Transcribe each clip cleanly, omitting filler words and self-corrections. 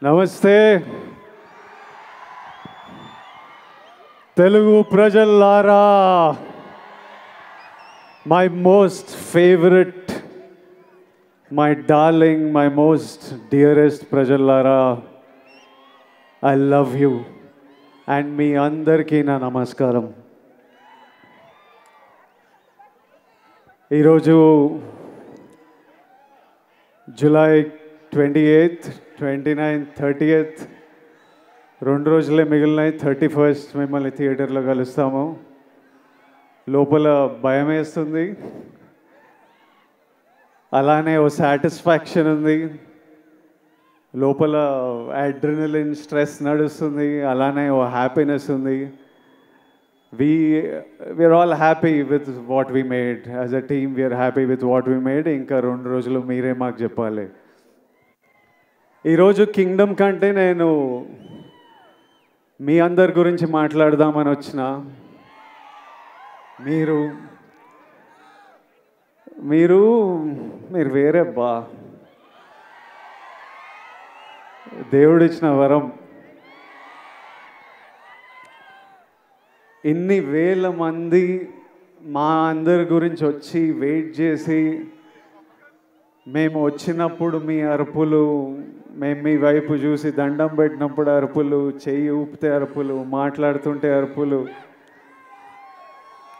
నమస్తే Telugu ప్రజల్లారా, my most favorite, my darling, my most dearest ప్రజల్లారా, I love you and మీ అందరికీ నా నమస్కారం. ఈరోజు జూలై 28th, 29th, 30th 2 రోజులే మిగిలినాయి. 31st మిమ్మల్ని థియేటర్లో కలుస్తాము. లోపల భయం వేస్తుంది, అలానే ఓ సాటిస్ఫాక్షన్ ఉంది. లోపల అడ్రినలిన్ స్ట్రెస్ నడుస్తుంది, అలానే ఓ హ్యాపీనెస్ ఉంది. we're all happy with what we made. As a team we are happy with what we made. ఇంకా 2 రోజులు మీరే మాకు చెప్పాలి. ఈరోజు కింగ్డమ్ కంటే నేను మీ అందరి గురించి మాట్లాడదామని వచ్చిన. మీరు మీరు మీరు వేరే బా, దేవుడిచ్చిన వరం. ఇన్ని వేల మంది మా అందరి గురించి వచ్చి వెయిట్ చేసి, మేము వచ్చినప్పుడు మీ అరుపులు, మేము మీ వైపు చూసి దండం పెట్టినప్పుడు అరుపులు, చెయ్యి ఊపితే అరుపులు, మాట్లాడుతుంటే అరుపులు,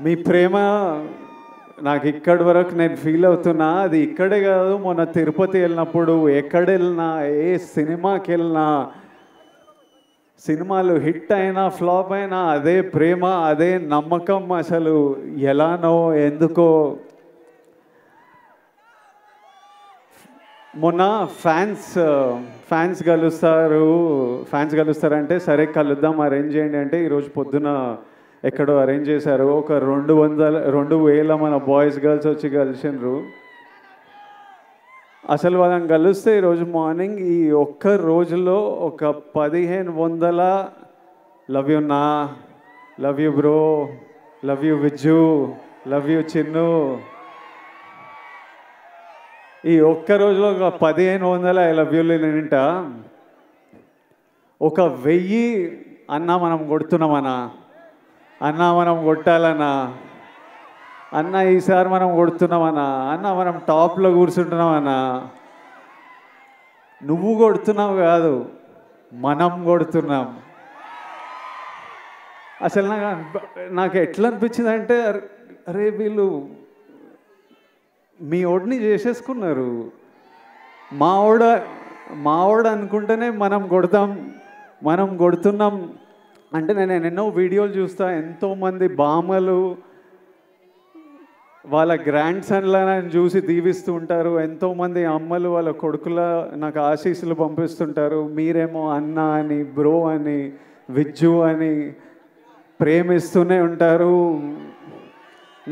మీ ప్రేమ నాకు ఇక్కడి వరకు నేను ఫీల్ అవుతున్నా. అది ఇక్కడే కాదు, మొన్న తిరుపతి వెళ్ళినప్పుడు, ఎక్కడ వెళ్ళినా, ఏ సినిమాకి వెళ్ళినా, సినిమాలు హిట్ అయినా ఫ్లాప్ అయినా అదే ప్రేమ, అదే నమ్మకం. అసలు ఎలానో ఎందుకో. మొన్న ఫ్యాన్స్ కలుస్తారంటే సరే కలుద్దాం, అరేంజ్ చేయండి అంటే ఈరోజు పొద్దున ఎక్కడో అరేంజ్ చేశారు. ఒక 2,000 మన బాయ్స్ గర్ల్స్ వచ్చి కలిసినారు. అసలు వాళ్ళని కలిస్తే ఈరోజు మార్నింగ్ ఈ ఒక్క రోజులో ఒక 1,500 లవ్ యూ నా, love you bro, love you Vijju, love you Chinnu, ఈ ఒక్క రోజులో ఒక 1,500 ఐ లవ్ యూలు నింట. ఒక 1000 అన్నా మనం కొడుతున్నామన్నా, అన్నా మనం కొట్టాలన్నా, అన్న ఈసారి మనం కొడుతున్నామన్నా, అన్న మనం టాప్లో కూర్చుంటున్నామన్నా. నువ్వు కొడుతున్నావు కాదు, మనం కొడుతున్నాం. అసలు నాకు ఎట్లా అనిపించింది అంటే, అరే వీళ్ళు మీ ఓడిని చేసేసుకున్నారు. మావాడు అనుకుంటేనే మనం కొడుతున్నాం అంటే. నేను ఎన్నో వీడియోలు చూస్తా, ఎంతోమంది బామ్మలు వాళ్ళ గ్రాండ్ సన్లను చూసి దీవిస్తూ ఉంటారు. ఎంతోమంది అమ్మలు వాళ్ళ కొడుకుల నాకు ఆశీస్సులు పంపిస్తుంటారు. మీరేమో అన్న అని, బ్రో అని, విజ్జు అని ప్రేమిస్తూనే ఉంటారు.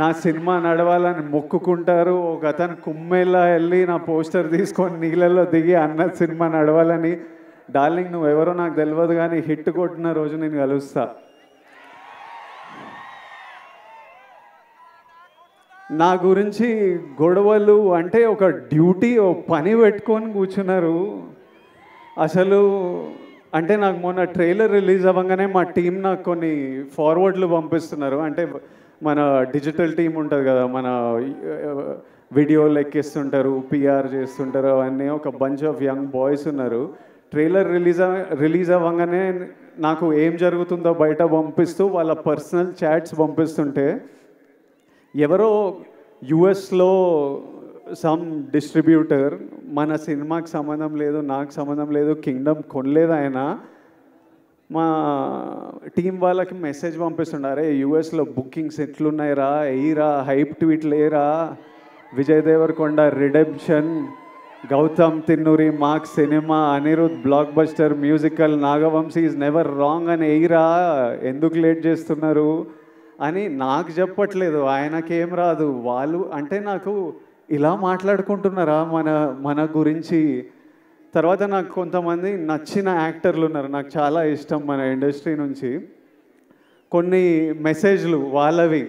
నా సినిమా నడవాలని మొక్కుకుంటారు. ఒక అతను కుమ్మేలా వెళ్ళి నా పోస్టర్ తీసుకొని నీళ్ళల్లో దిగి అన్న సినిమా నడవాలని. డార్లింగ్ నువ్వు ఎవరో నాకు తెలియదు, కానీ హిట్ కొట్టిన రోజు నేను కలుస్తా. నా గురించి గొడవలు అంటే ఒక డ్యూటీ, ఓ పని పెట్టుకొని కూర్చున్నారు. అసలు అంటే నాకు మొన్న ట్రైలర్ రిలీజ్ అవ్వగానే మా టీం నాకు కొన్ని ఫార్వర్డ్లు పంపిస్తున్నారు. అంటే మన డిజిటల్ టీం ఉంటుంది కదా, మన వీడియోలు ఎక్కిస్తుంటారు, పిఆర్ చేస్తుంటారు, అవన్నీ ఒక బంచ్ ఆఫ్ యంగ్ బాయ్స్ ఉన్నారు. ట్రైలర్ రిలీజ్ అవ్వగానే నాకు ఏం జరుగుతుందో బయట పంపిస్తూ వాళ్ళ పర్సనల్ చాట్స్ పంపిస్తుంటే, ఎవరో యుఎస్లో సమ్ డిస్ట్రిబ్యూటర్, మన సినిమాకి సంబంధం లేదు, నాకు సంబంధం లేదు, కింగ్డమ్ కొనలేదు ఆయన, మా టీం వాళ్ళకి మెసేజ్ పంపిస్తుండారే, యుఎస్లో బుకింగ్స్ ఎట్లున్నాయిరా, ఎయిరా, హైప్ ట్వీట్లు ఏరా, Vijay Deverakonda redemption, Gautam Tinnanuri mark cinema, Anirudh blockbuster musical, Nagavamsi is never wrong అని ఎయిరా, ఎందుకు లేట్ చేస్తున్నారు అని నాకు చెప్పట్లేదు. ఆయనకేం రాదు. వాళ్ళు అంటే నాకు ఇలా మాట్లాడుకుంటున్నారా మన గురించి. తర్వాత నాకు కొంతమంది నచ్చిన యాక్టర్లు ఉన్నారు, నాకు చాలా ఇష్టం మన ఇండస్ట్రీ నుంచి. కొన్ని మెసేజ్లు వాళ్ళవి,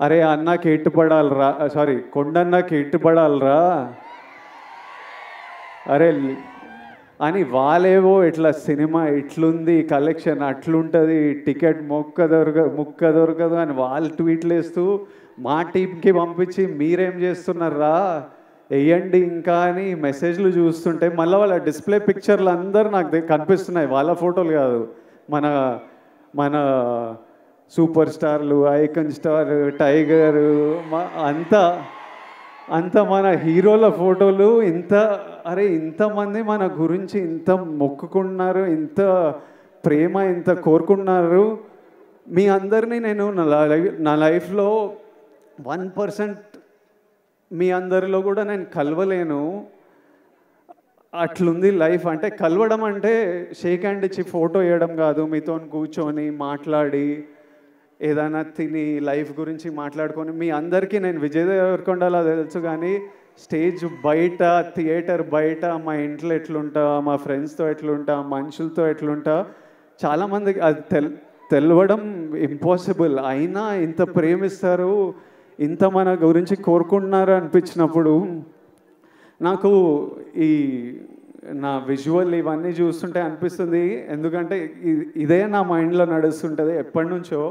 అరే అన్నకి ఎట్టుపడాలరా, సారీ కొండన్నకి ఎట్టుపడాలరా, అరే అని వాళ్ళేవో ఇట్లా సినిమా ఇట్లుంది, కలెక్షన్ అట్లుంటుంది, టికెట్ ముక్క దొరకదు అని వాళ్ళు ట్వీట్లు వేస్తూ మా టీంకి పంపించి మీరేం చేస్తున్నారా వేయండి ఇంకా అని మెసేజ్లు చూస్తుంటే మళ్ళీ వాళ్ళ డిస్ప్లే పిక్చర్లు అందరూ నాకు కనిపిస్తున్నాయి. వాళ్ళ ఫోటోలు కాదు, మన మన సూపర్ స్టార్లు, ఐకన్ స్టార్, టైగర్, అంత మన హీరోల ఫోటోలు. ఇంతమంది మన గురించి ఇంత మొక్కుకున్నారు, ఇంత ప్రేమ ఇంత కోరుకున్నారు. మీ అందరినీ నేను నా లైఫ్లో 1% మీ అందరిలో కూడా నేను కలవలేను. అట్లుంది లైఫ్. అంటే కలవడం అంటే షేక్ హ్యాండ్ ఇచ్చి ఫోటో వేయడం కాదు, మీతో కూర్చొని మాట్లాడి ఏదైనా తిని లైఫ్ గురించి మాట్లాడుకొని. మీ అందరికీ నేను విజయ్ దేవరకొండలా తెలుసు, కానీ స్టేజ్ బయట, థియేటర్ బయట, మా ఇంట్లో ఎట్లుంటా, మా ఫ్రెండ్స్తో ఎట్లుంటా, మనుషులతో ఎట్లుంటా, చాలామందికి అది తెలవడం ఇంపాసిబుల్. అయినా ఇంత ప్రేమిస్తారు, ఇంత మన గురించి కోరుకుంటున్నారు అనిపించినప్పుడు నాకు నా విజువల్ ఇవన్నీ చూస్తుంటే అనిపిస్తుంది. ఎందుకంటే ఇదే నా మైండ్లో నడుస్తుంటుంది ఎప్పటి నుంచో.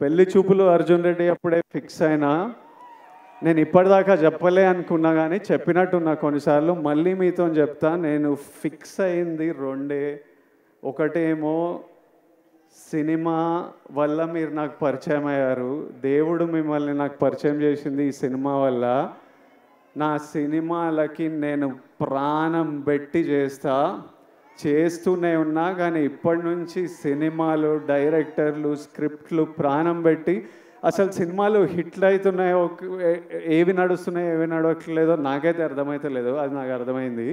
పెళ్లి చూపులు అర్జున్ రెడ్డి అప్పుడే ఫిక్స్ అయినా, నేను ఇప్పటిదాకా చెప్పలే అనుకున్నా కానీ చెప్పినట్టున్నా కొన్నిసార్లు. మళ్ళీ మీతో చెప్తా, నేను ఫిక్స్ అయింది రెండే. ఒకటేమో సినిమా వల్ల మీరు నాకు పరిచయం అయ్యారు, దేవుడు మిమ్మల్ని నాకు పరిచయం చేసింది ఈ సినిమా వల్ల. నా సినిమాలకి నేను ప్రాణం పెట్టి చేస్తూనే ఉన్నా, కానీ ఇప్పటి నుంచి సినిమాలు, డైరెక్టర్లు, స్క్రిప్ట్లు ప్రాణం పెట్టి, అసలు సినిమాలు హిట్లు అవుతున్నాయో, ఏవి నడుస్తున్నాయో ఏవి నడవట్లేదో నాకైతే అర్థమవుతలేదు, అది నాకు అర్థమైంది.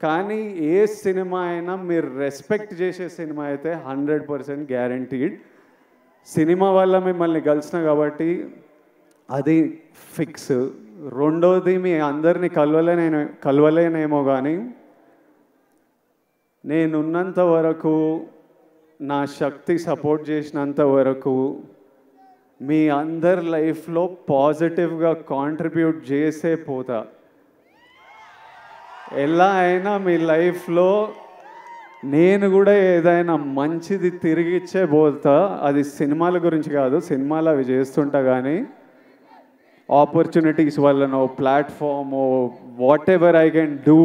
కానీ ఏ సినిమా అయినా మీరు రెస్పెక్ట్ చేసే సినిమా అయితే 100% గ్యారంటీడ్. సినిమా వల్ల మిమ్మల్ని కలిసిన కాబట్టి అది ఫిక్స్. రెండోది, మీ అందరినీ కలవలేనేమో కానీ నేనున్నంత వరకు, నా శక్తి సపోర్ట్ చేసినంత వరకు మీ అందరి లైఫ్లో పాజిటివ్గా కాంట్రిబ్యూట్ చేసే పోతా. ఎలా అయినా మీ లైఫ్లో నేను కూడా ఏదైనా మంచిది తిరిగి ఇచ్చే పోతా. అది సినిమాల గురించి కాదు, సినిమాలు అవి చేస్తుంటా, కానీ ఆపర్చునిటీస్ వల్లనో, ప్లాట్ఫామో, whatever I can do,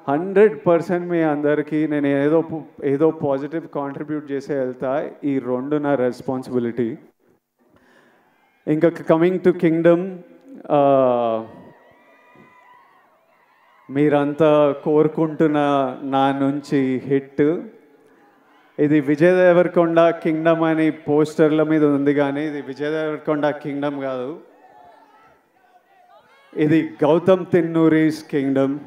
100% మీ అందరికీ నేను ఏదో పాజిటివ్ కాంట్రిబ్యూట్ చేసే వెళ్తా. ఈ రెండు నా రెస్పాన్సిబిలిటీ. ఇంకా కమింగ్ టు కింగ్డమ్, మీరంతా కోరుకుంటున్న నా నుంచి హిట్. ఇది విజయ్ దేవరకొండ కింగ్డమ్ అని పోస్టర్ల మీద ఉంది, కానీ ఇది విజయ్ దేవరకొండ కింగ్డమ్ కాదు, ఇది గౌతమ్ తిన్నూరీస్ కింగ్డమ్.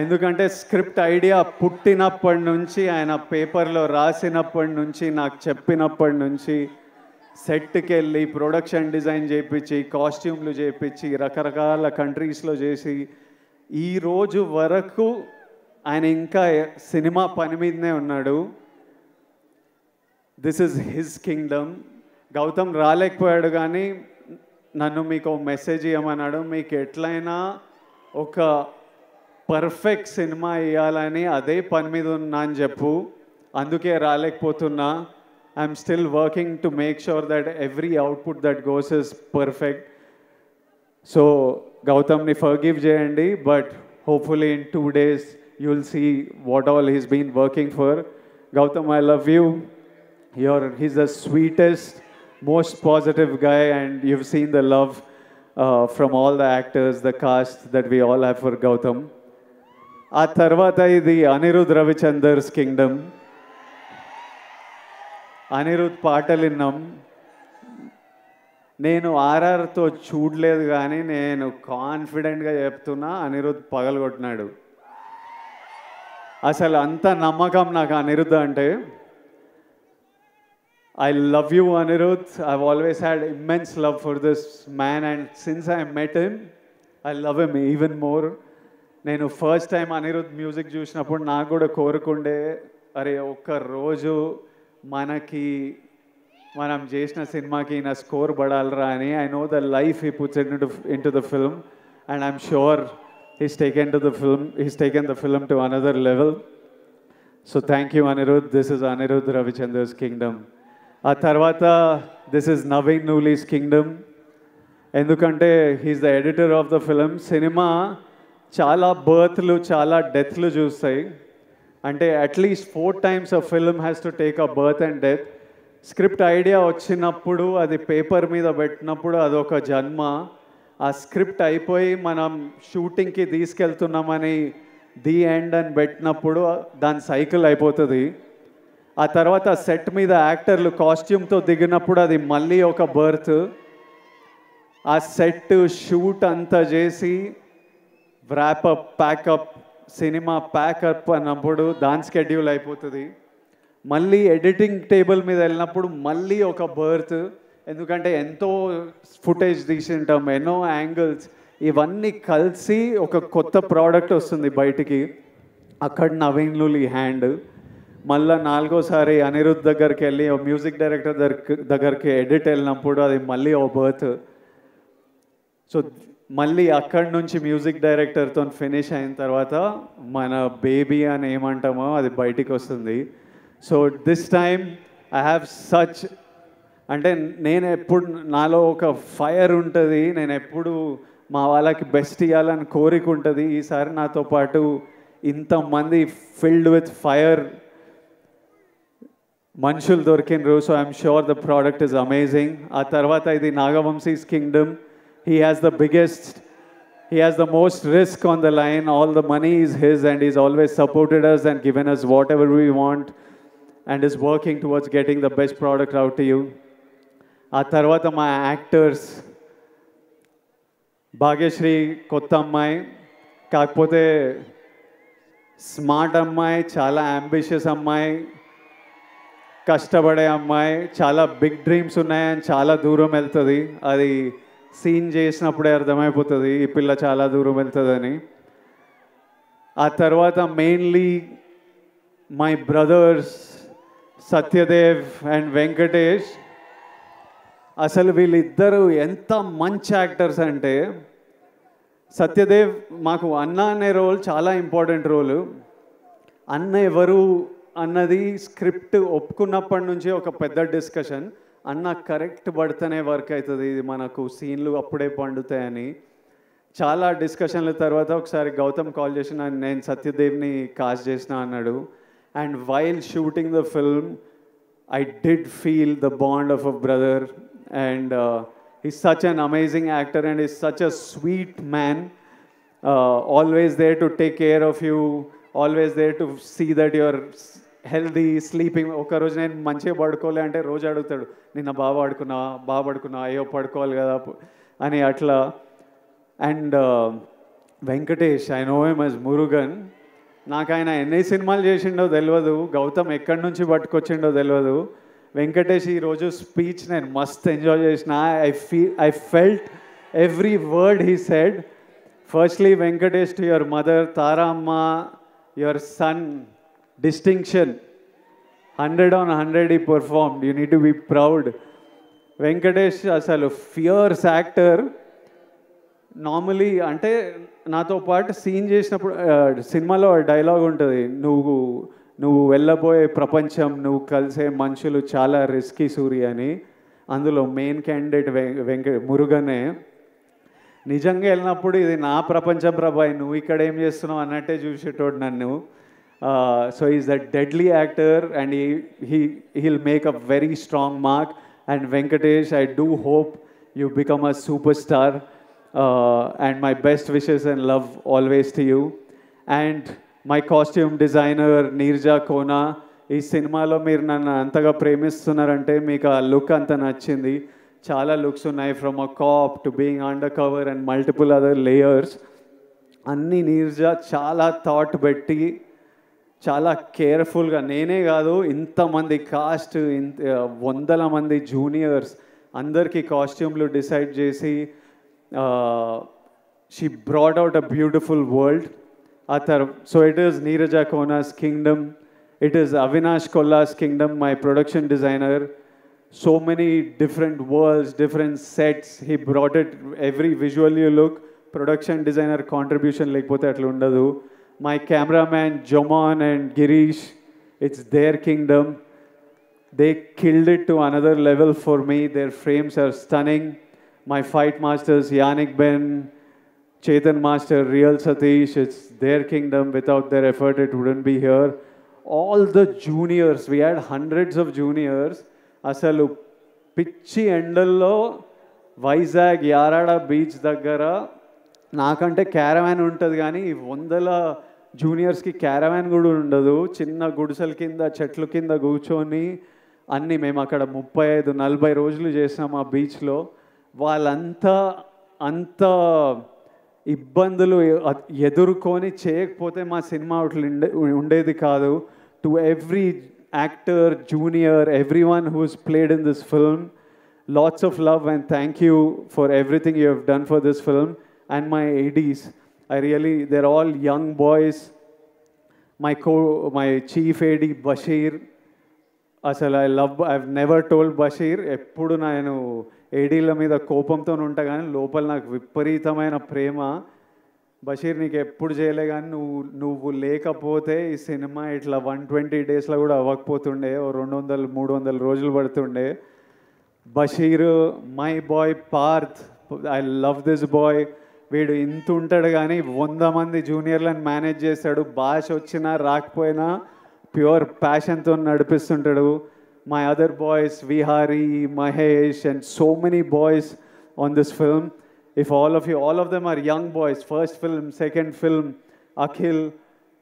ఎందుకంటే స్క్రిప్ట్ ఐడియా పుట్టినప్పటి నుంచి, ఆయన పేపర్లో రాసినప్పటి నుంచి, నాకు చెప్పినప్పటి నుంచి, సెట్కి వెళ్ళి ప్రొడక్షన్ డిజైన్ చేయించి, కాస్ట్యూమ్లు చేయించి, రకరకాల కంట్రీస్లో చేసి, ఈరోజు వరకు ఆయన ఇంకా సినిమా పని మీదనే ఉన్నాడు. This is his kingdom. Gautam రాలేకపోయాడు, కానీ నన్ను మీకు మెసేజ్ ఇవ్వమన్నాడు. మీకు ఎట్లయినా ఒక పర్ఫెక్ట్ సినిమా ఇవ్వాలని అదే పని మీద ఉన్నా అని చెప్పు. అందుకే రాలేకపోతున్నా. I'm still working to make sure that every output that goes is perfect. So Gautam ni forgive jayandi, but hopefully in 2 days you'll see what all he's been working for. Gautam, I love you. He's the sweetest, most positive guy, and you've seen the love from all the actors, the cast that we all have for Gautam. ఆ తర్వాత ఇది Anirudh రవిచందర్స్ Kingdom. Anirudh పాటలు విన్నాం. నేను ఆర్ఆర్తో చూడలేదు, కానీ నేను కాన్ఫిడెంట్గా చెప్తున్నా, అనిరుద్ పగలగొట్టినాడు. అసలు అంత నమ్మకం నాకు అనిరుద్ అంటే. I love you, Anirudh. I've always had immense love for this man, and since I met him, I love him even more. నేను ఫస్ట్ టైం అనిరుద్ మ్యూజిక్ చూసినప్పుడు నాకు కూడా కోరుకుండే, అరే ఒక్క రోజు మనం చేసిన సినిమాకి నా స్కోర్ పడాలరా అని. I know the life he puts into the film, and I'm sure he's taken the film to another level. So thank you, Anirudh. This is Anirudh Ravichandra's Kingdom. ఆ తర్వాత this is Naveen Nooli's Kingdom. ఎందుకంటే he's the editor of the film. Cinema చాలా బర్త్లు చాలా డెత్లు చూస్తాయి. అంటే at least 4 times a film has to take a birth and death. Script idea వచ్చినప్పుడు అది paper మీద పెట్టినప్పుడు అదొక జన్మ. ఆ స్క్రిప్ట్ అయిపోయి మనం షూటింగ్కి తీసుకెళ్తున్నామని ది ఎండ్ అని పెట్టినప్పుడు దాని సైకిల్ అయిపోతుంది. ఆ తర్వాత సెట్ మీద యాక్టర్లు కాస్ట్యూమ్తో దిగినప్పుడు అది మళ్ళీ ఒక బర్త్. ఆ సెట్ షూట్ అంతా చేసి వ్రాపప్ ప్యాకప్ సినిమా ప్యాకప్ అన్నప్పుడు దాని స్కెడ్యూల్ అయిపోతుంది. మళ్ళీ ఎడిటింగ్ టేబుల్ మీద వెళ్ళినప్పుడు మళ్ళీ ఒక బర్త్. ఎందుకంటే ఎంతో ఫుటేజ్ తీసింటాం, ఎన్నో యాంగిల్స్, ఇవన్నీ కలిసి ఒక కొత్త ప్రోడక్ట్ వస్తుంది బయటికి. అక్కడ నవీన్ నూలి హ్యాండ్. మళ్ళీ 4వసారి అనిరుద్ధ్ దగ్గరికి వెళ్ళి మ్యూజిక్ డైరెక్టర్ దగ్గరికి ఎడిట్ వెళ్ళినప్పుడు అది మళ్ళీ ఓ బర్త్. సో మళ్ళీ అక్కడి నుంచి మ్యూజిక్ డైరెక్టర్తో ఫినిష్ అయిన తర్వాత మన బేబీ అని ఏమంటామో అది బయటికి వస్తుంది. So this time I have such, అంటే నేను ఎప్పుడు నాలో ఒక ఫైర్ ఉంటుంది, నేను ఎప్పుడు మా వాళ్ళకి బెస్ట్ ఇవ్వాలని కోరిక ఉంటుంది. ఈసారి నాతో పాటు ఇంతమంది ఫిల్డ్ విత్ ఫైర్ మనుషులు దొరికినరు. So I'm sure the product is amazing. ఆ తర్వాత ఇది Nagavamsi's kingdom. He has the most risk on the line. All the money is his and is always supported us and given us whatever we want and is working towards getting the best product out to you. ఆ తర్వాత మా actors, Bhagyashree కొత్త అమ్మాయి, కాకపోతే smart అమ్మాయి, చాలా ambitious అమ్మాయి, కష్టపడే అమ్మాయి, చాలా బిగ్ డ్రీమ్స్ ఉన్నాయని చాలా దూరం వెళ్తుంది. అది సీన్ చేసినప్పుడే అర్థమైపోతుంది ఈ పిల్ల చాలా దూరం వెళ్తుందని. ఆ తర్వాత mainly my brothers Satyadev and Venkatesh. అసలు వీళ్ళిద్దరూ ఎంత మంచి యాక్టర్స్ అంటే, సత్యదేవ్ మాకు అన్న అనే రోల్ చాలా ఇంపార్టెంట్ రోలు. అన్న ఎవరు అన్నది స్క్రిప్ట్ ఒప్పుకున్నప్పటి నుంచి ఒక పెద్ద డిస్కషన్. అన్న కరెక్ట్ పడితేనే వర్క్ అవుతుంది, ఇది మనకు సీన్లు అప్పుడే పండుతాయని చాలా డిస్కషన్ల తర్వాత ఒకసారి గౌతమ్ కాల్ చేసిన, నేను సత్యదేవ్ని కాస్ట్ చేసిన అన్నాడు. And while shooting the film I did feel the bond of a brother. And he's such an amazing actor and he's such a sweet man, always there to take care of you, always there to see that you're healthy, sleeping. ఒక రోజు నేను మంచిగా పడుకోలే అంటే రోజు అడుగుతాడు, నిన్న బాగా పడుకున్నా అయ్యో పడుకోవాలి కదా అని అట్లా. And Venkatesh, I know him as Murugan. నాకు ఆయన ఎన్ని సినిమాలు చేసిండో తెలియదు, గౌతమ్ ఎక్కడి నుంచి పట్టుకొచ్చిండో తెలియదు. వెంకటేష్ ఈరోజు స్పీచ్ నేను మస్త్ ఎంజాయ్ చేసిన. I felt every word he said. Firstly Venkatesh, to your mother Tara అమ్మ, your son distinction 100 on 100 he performed. You need to be proud. Venkatesh అసలు ఫియర్స్ యాక్టర్. నార్మలీ అంటే నాతో పాటు సీన్ చేసినప్పుడు సినిమాలో డైలాగ్ ఉంటుంది, నువ్వు వెళ్ళబోయే ప్రపంచం, నువ్వు కలిసే మనుషులు చాలా రిస్కీ సూర్య అని. అందులో మెయిన్ క్యాండిడేట్ మురుగనే. నిజంగా వెళ్ళినప్పుడు ఇది నా ప్రపంచం ప్రభాయ్, నువ్వు ఇక్కడ ఏం చేస్తున్నావు అన్నట్టే చూసేటోడు నన్ను. So is a deadly actor and he'll make a very strong mark. And Venkatesh, I do hope you become a superstar, and my best wishes and love always to you. And my costume designer Neerja Kona, ఈ సినిమాలో మీరు నన్ను అంతగా ప్రేమిస్తున్నారంటే మీకు ఆ look అంత నచ్చింది. చాలా లుక్స్ ఉన్నాయి, from a cap to being under cover and multiple other layers. అన్నీ నీర్జా చాలా థాట్ పెట్టి చాలా కేర్ఫుల్గా, నేనే కాదు ఇంతమంది కాస్ట్, వందల మంది జూనియర్స్ అందరికీ కాస్ట్యూమ్లు డిసైడ్ చేసి she brought out a beautiful world. So it is Neeraja Kona's kingdom. It is Avinash Kolla's kingdom, my production designer. So many different worlds, different sets. He brought it, every visual you look, production designer contribution లేకపోతే అట్లా ఉండదు. My cameraman Joman and Girish, it's their kingdom. They killed it to another level for me. Their frames are stunning. My fight masters Yannick Ben, Chetan Master, Real Satish, it's their kingdom. Without their effort, it wouldn't be here. All the juniors, we had hundreds of juniors. Asalu పిచ్చి ఎండల్లో Vizag Yarada beach దగ్గర నాకంటే caravan ఉంటుంది కానీ 100 జూనియర్స్కి caravan కూడా ఉండదు. చిన్న గుడిసెల కింద చెట్ల కింద కూర్చొని అన్నీ మేము అక్కడ 35-40 రోజులు చేసాం ఆ బీచ్లో. వాళ్ళంతా అంత ఇబ్బందులు ఎదుర్కొని చేయకపోతే మా సినిమా ఉండేది కాదు. To every actor, junior, everyone who's played in this film, lots of love and thank you for everything you have done for this film. And my ADs, they're all young boys. My chief AD Bashir, అసలు I've never told Bashir, ఎప్పుడు నేను ఏడీల మీద కోపంతో ఉంటా కానీ లోపల నాకు విపరీతమైన ప్రేమ. బషీర్ నీకు ఎప్పుడు చేయలే కానీ నువ్వు లేకపోతే ఈ సినిమా ఇట్లా 120 డేస్లో కూడా అవ్వకపోతుండే, 200-300 రోజులు పడుతుండే. Basheer, my boy Parth, I love this boy. వీడు ఇంత ఉంటాడు కానీ 100 మంది జూనియర్లను మేనేజ్ చేస్తాడు. భాష వచ్చినా రాకపోయినా pure ప్యాషన్తో నడిపిస్తుంటాడు. My other boys, Vihari, Mahesh, and so many boys on this film. If all of them are young boys, first film, second film, Akhil,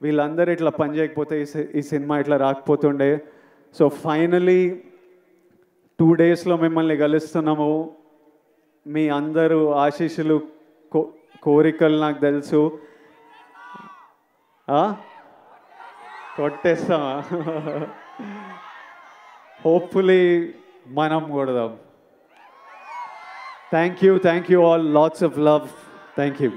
వీళ్ళందరూ ఇట్లా పని చేయకపోతే ఈ సినిమా ఇట్లా రాకపోతుండే. సో ఫైనలీ 2 డేస్లో మిమ్మల్ని కలుస్తున్నాము. మీ అందరూ ఆశీస్సులు, కోరికలు నాకు తెలుసు. కొట్టేస్తామా? హోప్ఫుల్లీ మనం కొడదాం. Thank you all. Lots of love. Thank you.